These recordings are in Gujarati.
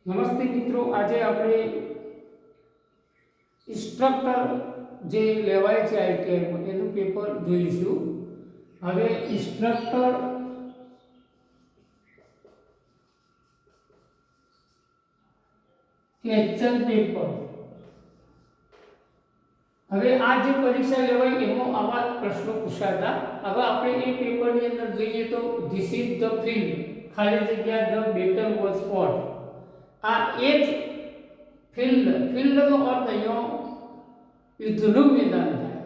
નમસ્તે મિત્રો, આજે આપણે ઇન્સ્ટ્રક્ટર જે લેવાય છે આઈટીઆઈમાં એનું પેપર જોઈશું. હવે ઇન્સ્ટ્રક્ટર ક્વેશ્ચન પેપર, હવે આ જે પરીક્ષા લેવાય એમાં આવા પ્રશ્નો પૂછાતા. હવે આપણે એ પેપરની અંદર જોઈએ તો ધીસ ઇઝ ધ ફિલ્ડ, ખાલી જગ્યા ધ બેટલ વોઝ ફોટ. આ એ જ ફિલ્ડનો અર્થ અહીંયા યુદ્ધનું મેદાન થાય.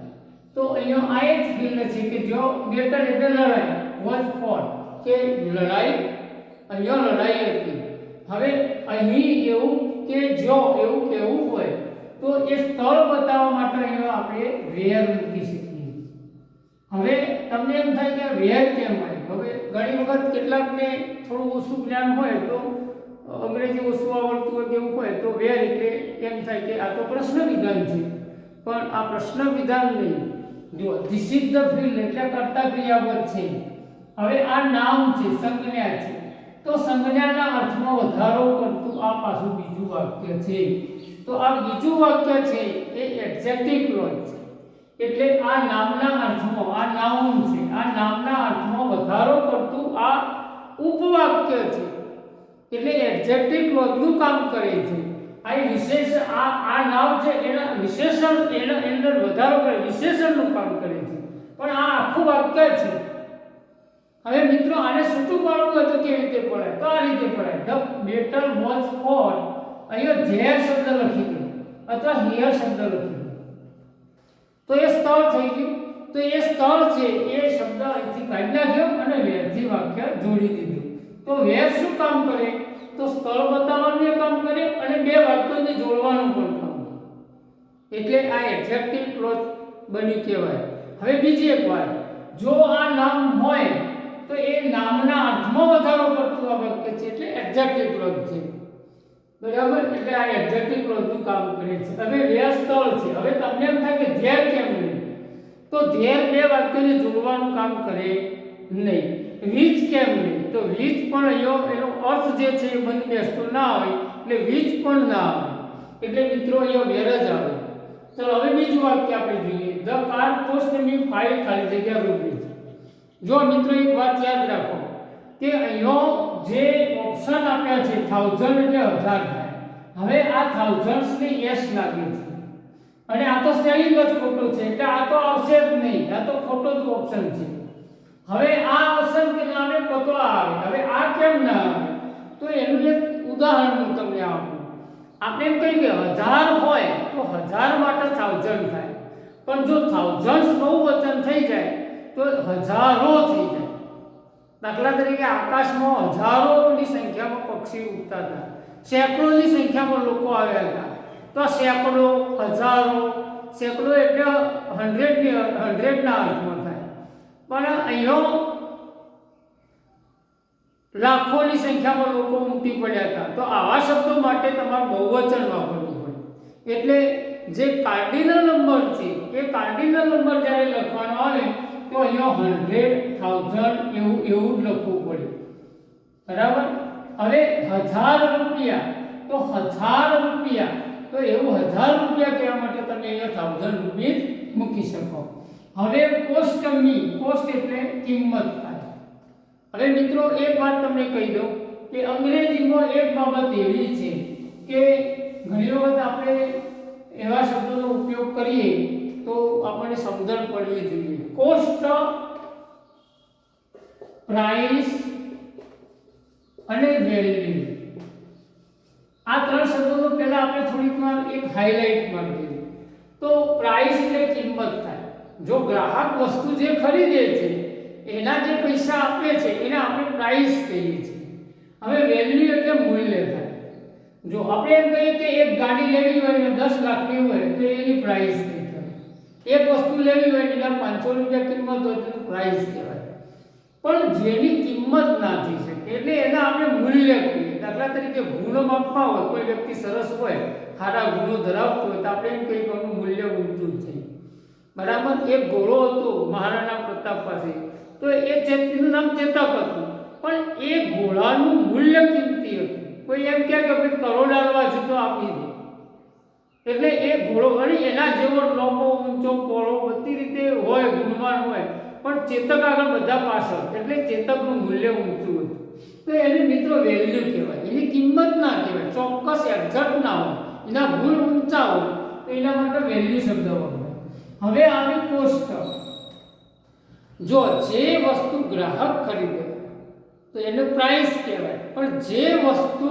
તો અહીંયા આ એ જ ફિલ્ડ છે કે જો બેટલ એટલે લડાઈ, વોઝ ફોટ કે લડાઈ, અહીંયા લડાઈ હતી. હવે અહીં એવું કે જો એવું કહેવું હોય તો એ સ્થળ બતાવવા માટે અહીંયા આપણે વેર મૂકી શકીએ. હવે તમને એમ થાય કે વેર કેમ હોય? હવે ઘણી વખત કેટલાકને થોડું ઓછું જ્ઞાન હોય તો અંગ્રેજી ઓછું આવડતું હોય કેવું હોય તો વેર એટલે એમ થાય કે આ તો પ્રશ્ન વિધાન છે, પણ આ પ્રશ્ન વિધાન નહીં. જો ધીસ ઇઝ ધ ફિલ્ડ એટલે કર્તા ક્રિયાપદ છે. હવે આ નામ છે, સંજ્ઞા છે, તો સંજ્ઞાના અર્થમાં વધારો કરતું આ પાછું બીજું વાક્ય છે. તો આ બીજું વાક્ય છે એ એડજેક્ટિવ ક્લોઝ છે, એટલે આ નામના અર્થમાં, આ નાઉન છે, આ નામના અર્થમાં વધારો કરતું આ ઉપવાક્ય છે, એટલે એડજેક્ટિવ ક્લોઝનું કામ કરે છે. આ વિશેષ આ નામ છે એના વિશેષણ, એના અંદર વધારો કરે, વિશેષણનું કામ કરે છે, પણ આ આખું વાક્ય છે. હવે મિત્રો આને સૂટું પાડવું હોય તો કેવી રીતે પડાય? તો આ રીતે પડાય. ધ બેટલ વોઝ ફોટ, અહીંયા ધેર શબ્દ લખી દો અથવા હિયર શબ્દ લખી દો તો એ સ્થળ થઈ ગયું. તો એ સ્થળ છે એ શબ્દ અહીંથી કાઢી નાખ્યો અને વેરથી વાક્ય જોડી દીધું. તો વેર શું કામ કરે? તો સ્થળ બતાવવાનું કામ કરે અને બે વાક્યોને જોડવાનું પણ કામ કરે, એટલે આ એડજેક્ટિવ ક્લોઝ બની કહેવાય. હવે બીજી એક વાત, જો આ નામ હોય તો એ નામના અર્થમાં વધારો કરતું આ વાક્ય છે, એટલે એડજેક્ટિવ ક્લોઝ છે. બરાબર? એટલે આ એડજેક્ટિવ ક્લોઝનું કામ કરે છે. હવે વેર સ્થળ છે. હવે તમને એમ થાય કે ધેર કેમ નહીં? તો ધેર બે વાક્યોને જોડવાનું કામ કરે નહીં. વીજ કેમ નહીં? તો વીજ પણ અહીંયા એનો અર્થ જે છે એ બંધ બેસતો ના આવે, એટલે વીજ પણ ના આવે, એટલે મિત્રો અહીંયા વેર જ આવે. ચલો હવે બીજું વાક્ય આપણે જોઈએ. ધ કાર કોસ્ટ મી 5 ખાલી જગ્યા રૂપીઝ. જો મિત્રો એક વાત યાદ રાખો કે અહીંયા જે ઓપ્શન આપ્યા છે 1000 એટલે 1000 થાય. હવે આ thousands ને s લાગે છે અને આ તો સ્પેલિંગ જ ખોટું છે, એટલે આ તો આવશે જ નહીં, આ તો ખોટો જ ઓપ્શન છે. હવે આ ઓપ્શન કે નામે કતો આવે. હવે આ કેમ ના આવે? તો એનું એક ઉદાહરણ હું તમને આપું. આપણે એમ કહીએ કે 1000 હોય તો 1000 માટે 1000 થાય, પણ જો thousands બહુવચન થઈ જાય તો હજારો થઈ જાય. દાખલા તરીકે આકાશમાં હજારોની સંખ્યામાં પક્ષી ઉડતા હતા, સેંકડોની સંખ્યામાં લોકો આવ્યા હતા, તો સેંકડો, હજારો, સેંકડો એટલે 100 ના અર્થમાં થાય. પણ અહીંયા લાખોની સંખ્યામાં લોકો ઉમટી પડ્યા હતા, તો આવા શબ્દો માટે તમારે બહુવચન વાપરવું પડે. એટલે જે કાર્ડિનલ નંબર છે એ કાર્ડિનલ નંબર જ્યારે લખવાનો આવે તો અહીંયા 100, 1000 એવું જ લખવું પડે. બરાબર? હવે 1000 રૂપિયા, તો 1000 રૂપિયા, તો એવું 1000 રૂપિયા કહેવા માટે તમે અહીંયા 1000 રૂપિયા મૂકી શકો. હવે કોસ્ટમી, કોસ્ટ એટલે કિંમત થાય. હવે મિત્રો એક વાત તમને કહી દઉં કે અંગ્રેજીમાં એક બાબત એવી છે કે ઘણી વખત આપણે એવા શબ્દોનો ઉપયોગ કરીએ તો આપણને સમજણ પડવી જોઈએ. કોસ્ટ, પ્રાઇસ અને વેલ્યુ, આ ત્રણ શબ્દોનો પહેલા આપણે થોડીક વાર એક હાઇલાઇટ મારી દઈએ. તો પ્રાઇસ એટલે કિંમત થાય. જો ગ્રાહક વસ્તુ જે ખરીદે છે એના જે પૈસા આપે છે એને આપણે પ્રાઇસ કહીએ છીએ. હવે વેલ્યુ એટલે મૂલ્ય થાય. જો આપણે એમ કહીએ કે એક ગાડી લેવી હોય ને 10 લાખની હોય તો એની પ્રાઇસ કહેવાય. એક વસ્તુ લેવી હોય એના 500 રૂપિયા કિંમત હોય તો પ્રાઇસ કહેવાય. પણ જેની કિંમત ના થઈ શકે એટલે એના આપણે મૂલ્ય કહીએ. દાખલા તરીકે ગુણો માપવા હોય, કોઈ વ્યક્તિ સરસ હોય, સારા ગુણો ધરાવતો હોય તો આપણે એમ કહીએ કે એનું મૂલ્ય ઊંચું છે. બરાબર? એક ઘોડો હતો મહારાણા પ્રતાપ પાસે, તો એ ચેતકનું નામ ચેતક હતું, પણ એ ઘોડાનું મૂલ્ય કિંમતી હતું. કોઈ એમ કહે કે ભાઈ કરોડ આલવા છે તો આપી દે, એટલે એ ઘોડો વળી એના જેવો લાંબો ઊંચો પહોળો બધી રીતે હોય, ગુણવાન હોય, પણ ચેતક આગળ બધા પાછળ, એટલે ચેતકનું મૂલ્ય ઊંચું હતું. તો એને મિત્રો વેલ્યુ કહેવાય, એની કિંમત ના કહેવાય, ચોક્કસ એક્ઝેક્ટ ના હોય, એના ગુણ ઊંચા હોય તો એના માટે વેલ્યુ શબ્દ વપરાય. હવે આવી કોસ્ટ. જો જે વસ્તુ ગ્રાહક ખરીદે તો એને પ્રાઇસ કહેવાય, પણ જે વસ્તુ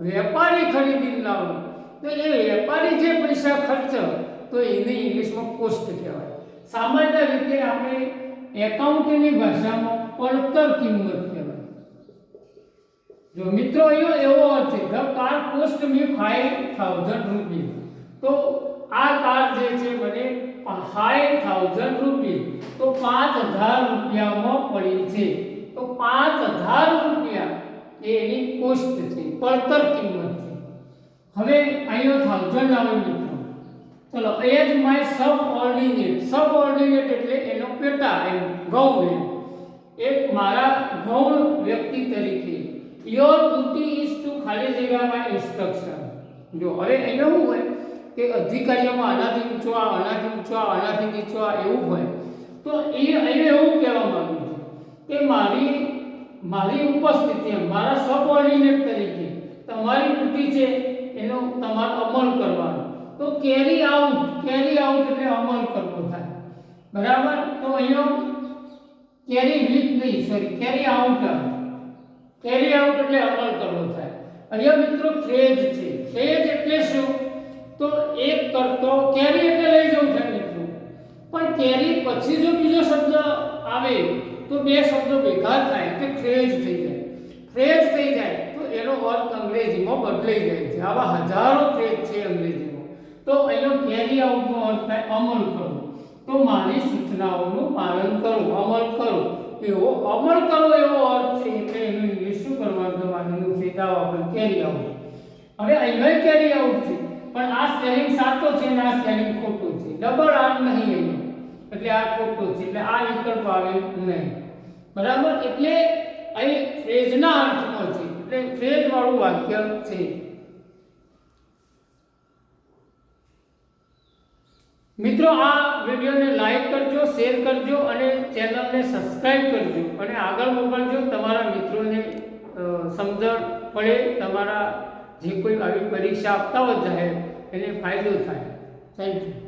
વેપારી ખરીદી લાવે તો એ વેપારી જે પૈસા ખર્ચે તો એને ઇંગ્લિશમાં કોસ્ટ કહેવાય. સામાન્ય રીતે આપણે એકાઉન્ટની ભાષામાં પડતર કિંમત કહેવાય. જો મિત્રો અહીંયા એવો અર્થ છે, the car cost me 5000 rupees, તો આ કાર જે છે મને 5000 રૂપીસ, તો 5000 રૂપિયામાં પડી છે, તો 5000 રૂપિયા એ એની કોસ્ટ છે, પડતર કિંમત છે. હવે અહીંયા 1000 આવે મિત્રો. ચલો, એજ માય સબઓર્ડિનેટ. સબઓર્ડિનેટ એટલે એનો પેટા, એમ ગૌણ, એક મારા ગૌણ વ્યક્તિ તરીકે. યોર ડ્યુટી ઇઝ ટુ ખાલી જગ્યામાં ઇન્સ્ટ્રક્શન. જો હવે અહીંયા શું હોય કે અધિકારીઓમાં આનાથી ઊંચો આ, આનાથી ઊંચો આ, આનાથી નીચો આ એવું હોય, તો એ અહીંયા એવું કહેવા માંગુ છું કે મારી ઉપસ્થિતિ, મારા સબઓર્ડિનેટ તરીકે તમારી ડ્યુટી છે એનો તમારે અમલ કરવાનો. તો કેરી આઉટ એટલે અમલ કરવો થાય, બરાબર. તો અહીંયા કેરી વિથ નહીં, સોરી, કેરી આઉટ એટલે અમલ કરવો થાય. અહીંયા મિત્રો ફ્રેજ છે. ફ્રેજ એટલે શું? તો એક કરતો, કેરી એટલે લઈ જવું છે મિત્રો, પણ કેરી પછી જો બીજો શબ્દ આવે તો બે શબ્દો ભેગા થાય એટલે ફ્રેજ થઈ જાય. ફ્રેજ થઈ જાય તો એનો અર્થ અંગ્રેજીમાં બદલાઈ જાય છે. આવા હજારો ફ્રેજ છે અંગ્રેજીમાં. તો અહીંયા કેરી આઉટનો અર્થ થાય અમલ કરવો. તો મારી સૂચનાઓનું પાલન કરો, અમલ કરો, એવો અમલ કરો એવો અર્થ છે. એટલે એનું ઇંગ્લિશ શું કરવાનું તમારું સીધા આપણે કેરી આઉટ. હવે અહીંયા કેરી આઉટ છે, પણ આ સ્પેલિંગ સાચો છે અને આ સ્પેલિંગ ખોટું છે. ડબલ આર નહીં અહીંયા, એટલે આ ખોટું છે, એટલે આ વિકલ્પ આવે નહીં, બરાબર. એટલે અહીં ફ્રેજના અર્થમાં છે, એટલે ફ્રેજ વાળું વાક્ય છે. મિત્રો આ વિડિયોને લાઈક કરજો, શેર કરજો અને ચેનલને સબસ્ક્રાઇબ કરજો અને આગળ મોકલજો. તમારા મિત્રોને સમજણ પડે, તમારા જે કોઈ આવી પરીક્ષા આપતા હોય જાહેર, એને ફાયદો થાય. Thank you.